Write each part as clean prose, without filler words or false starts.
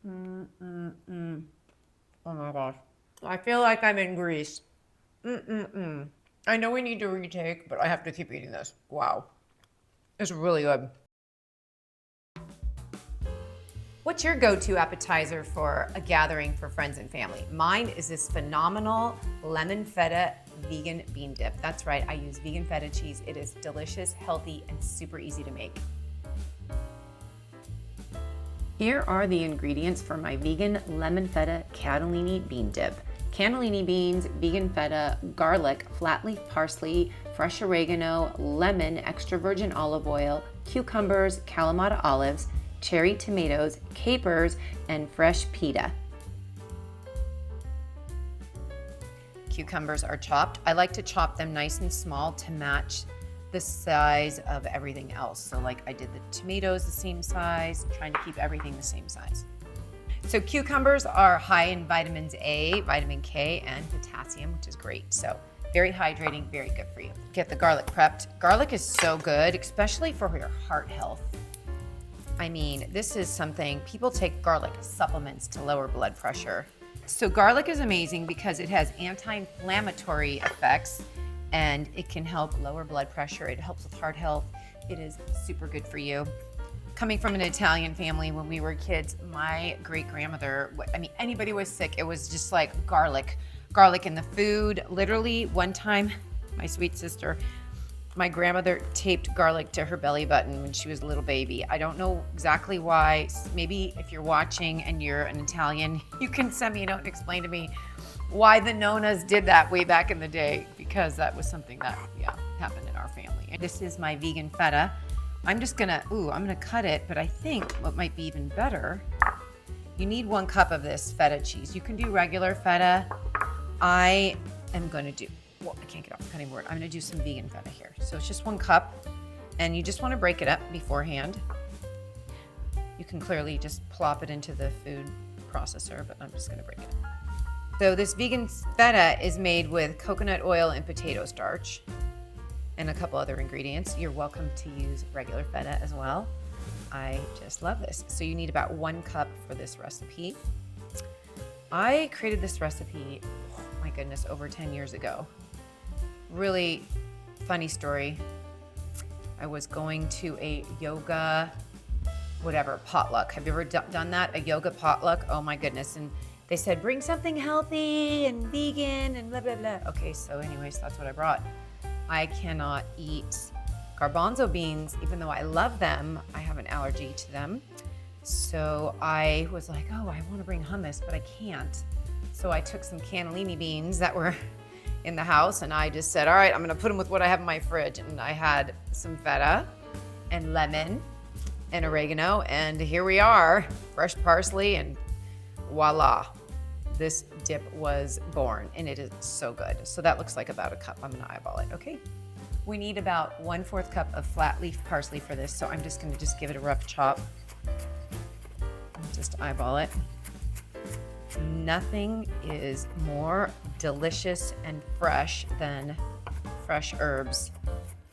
Oh my gosh. I feel like I'm in Greece. I know we need to retake, but I have to keep eating this. Wow. It's really good. What's your go-to appetizer for a gathering for friends and family? Mine is this phenomenal lemon feta vegan bean dip. That's right, I use vegan feta cheese. It is delicious, healthy, and super easy to make. Here are the ingredients for my vegan lemon feta cannellini bean dip. Cannellini beans, vegan feta, garlic, flat leaf parsley, fresh oregano, lemon, extra virgin olive oil, cucumbers, Kalamata olives, cherry tomatoes, capers, and fresh pita. Cucumbers are chopped. I like to chop them nice and small to match the size of everything else. So like I did the tomatoes the same size, trying to keep everything the same size. So cucumbers are high in vitamins A, vitamin K, and potassium, which is great. So very hydrating, very good for you. Get the garlic prepped. Garlic is so good, especially for your heart health. I mean, this is something, people take garlic supplements to lower blood pressure. So garlic is amazing because it has anti-inflammatory effects and it can help lower blood pressure. It helps with heart health. It is super good for you. Coming from an Italian family, when we were kids, my great-grandmother, I mean, anybody was sick, it was just like garlic in the food. Literally, one time, my sweet sister, my grandmother taped garlic to her belly button when she was a little baby. I don't know exactly why. Maybe if you're watching and you're an Italian, you can send me a note and explain to me why the Nonas did that way back in the day, because that was something that, happened in our family. And this is my vegan feta. I'm gonna cut it, but I think what might be even better, you need 1 cup of this feta cheese. You can do regular feta. I am gonna do, I can't get off the cutting board. I'm gonna do some vegan feta here. So it's just 1 cup, and you just wanna break it up beforehand. You can clearly just plop it into the food processor, but I'm just gonna break it up. So this vegan feta is made with coconut oil and potato starch and a couple other ingredients. You're welcome to use regular feta as well. I just love this. So you need about 1 cup for this recipe. I created this recipe, oh my goodness, over 10 years ago. Really funny story. I was going to a yoga, potluck. Have you ever done that? A yoga potluck? Oh my goodness. And they said, bring something healthy and vegan and blah, blah, blah. Okay, so anyways, that's what I brought. I cannot eat garbanzo beans, even though I love them. I have an allergy to them. So I was like, oh, I want to bring hummus, but I can't. So I took some cannellini beans that were in the house, and I just said, all right, I'm going to put them with what I have in my fridge. And I had some feta and lemon and oregano, and here we are, fresh parsley, and voila. This dip was born, and it is so good. So that looks like about 1 cup. I'm gonna eyeball it, okay? We need about 1/4 cup of flat leaf parsley for this, so I'm just gonna give it a rough chop. Just eyeball it. Nothing is more delicious and fresh than fresh herbs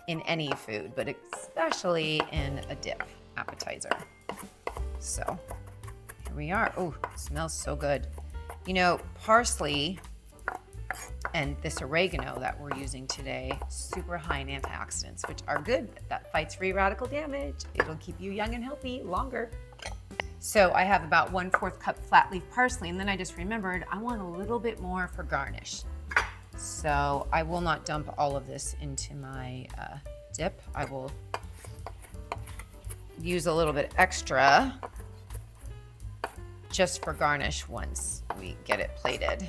in any food, but especially in a dip appetizer. So here we are. Oh, it smells so good. You know, parsley and this oregano that we're using today, super high in antioxidants, which are good. That fights free radical damage. It'll keep you young and healthy longer. So I have about 1/4 cup flat leaf parsley, and then I just remembered I want a little bit more for garnish. So I will not dump all of this into my dip. I will use a little bit extra just for garnish once we get it plated.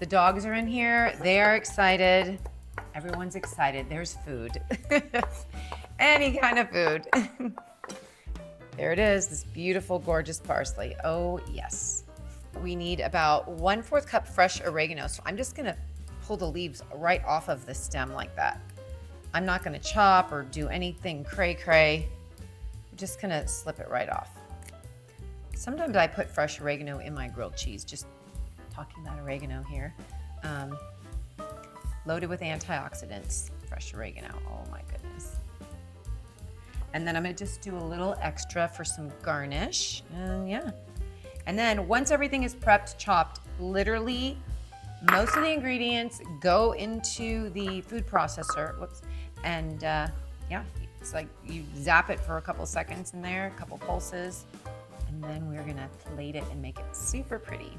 The dogs are in here. They are excited. Everyone's excited. There's food. Any kind of food. There it is, this beautiful, gorgeous parsley. Oh, yes. We need about 1/4 cup fresh oregano. So I'm just gonna pull the leaves right off of the stem like that. I'm not gonna chop or do anything cray-cray. I'm just gonna slip it right off. Sometimes I put fresh oregano in my grilled cheese, just talking about oregano here. Loaded with antioxidants, fresh oregano, oh my goodness. And then I'm gonna just do a little extra for some garnish, and yeah. And then once everything is prepped, chopped, literally most of the ingredients go into the food processor. Whoops. And yeah, it's like you zap it for a couple seconds in there, a couple pulses, and then we're gonna plate it and make it super pretty.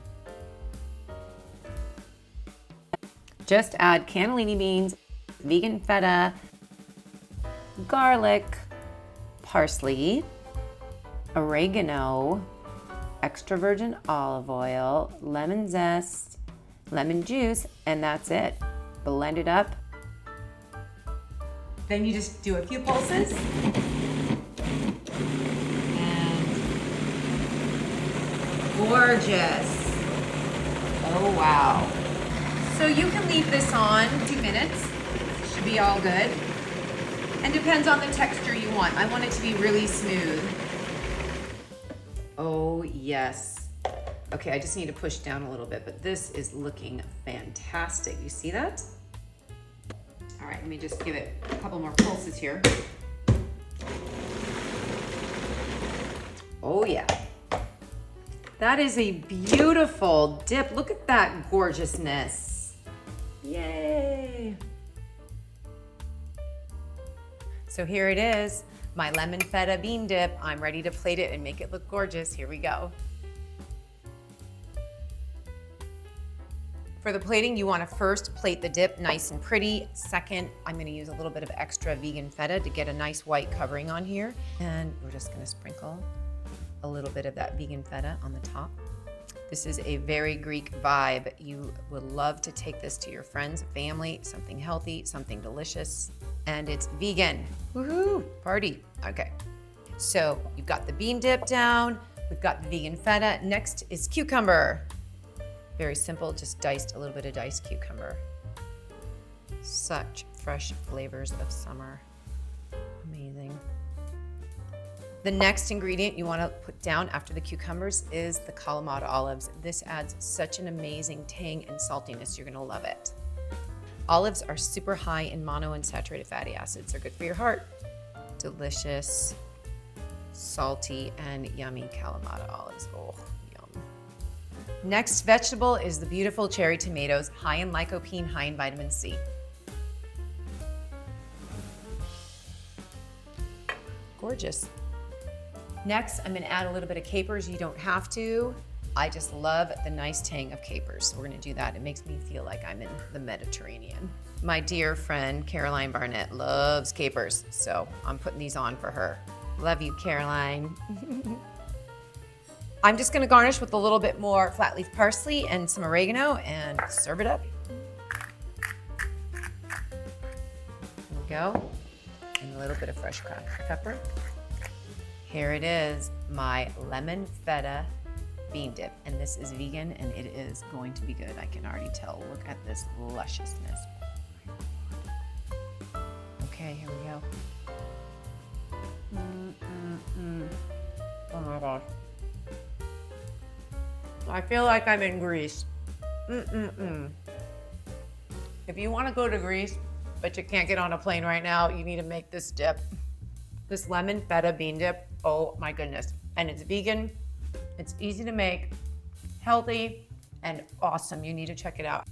Just add cannellini beans, vegan feta, garlic, parsley, oregano, extra virgin olive oil, lemon zest, lemon juice, and that's it. Blend it up. Then you just do a few pulses. And gorgeous. Oh, wow. So you can leave this on 2 minutes. Should be all good. And depends on the texture you want. I want it to be really smooth. Oh, yes. Okay, I just need to push down a little bit, but this is looking fantastic. You see that? All right, let me just give it a couple more pulses here. Oh yeah. That is a beautiful dip. Look at that gorgeousness. Yay. So here it is, my lemon feta bean dip. I'm ready to plate it and make it look gorgeous. Here we go. For the plating, you want to first plate the dip nice and pretty. Second, I'm going to use a little bit of extra vegan feta to get a nice white covering on here. And we're just going to sprinkle a little bit of that vegan feta on the top. This is a very Greek vibe. You would love to take this to your friends, family, something healthy, something delicious, and it's vegan. Woohoo, party. Okay, so you've got the bean dip down. We've got the vegan feta. Next is cucumber. Very simple, just diced a little bit of diced cucumber. Such fresh flavors of summer. Amazing. The next ingredient you want to put down after the cucumbers is the Kalamata olives. This adds such an amazing tang and saltiness. You're going to love it. Olives are super high in monounsaturated fatty acids. They're good for your heart. Delicious, salty, and yummy Kalamata olives. Oh. Next vegetable is the beautiful cherry tomatoes, high in lycopene, high in vitamin C. Gorgeous. Next, I'm gonna add a little bit of capers. You don't have to. I just love the nice tang of capers. So we're gonna do that. It makes me feel like I'm in the Mediterranean. My dear friend, Caroline Barnett, loves capers. So I'm putting these on for her. Love you, Caroline. I'm just gonna garnish with a little bit more flat leaf parsley and some oregano and serve it up. There we go. And a little bit of fresh cracked pepper. Here it is, my lemon feta bean dip. And this is vegan and it is going to be good. I can already tell. Look at this lusciousness. Okay, here we go. Oh my gosh. I feel like I'm in Greece. If you want to go to Greece, but you can't get on a plane right now, you need to make this dip. This lemon feta bean dip, oh my goodness. And it's vegan, it's easy to make, healthy, and awesome. You need to check it out.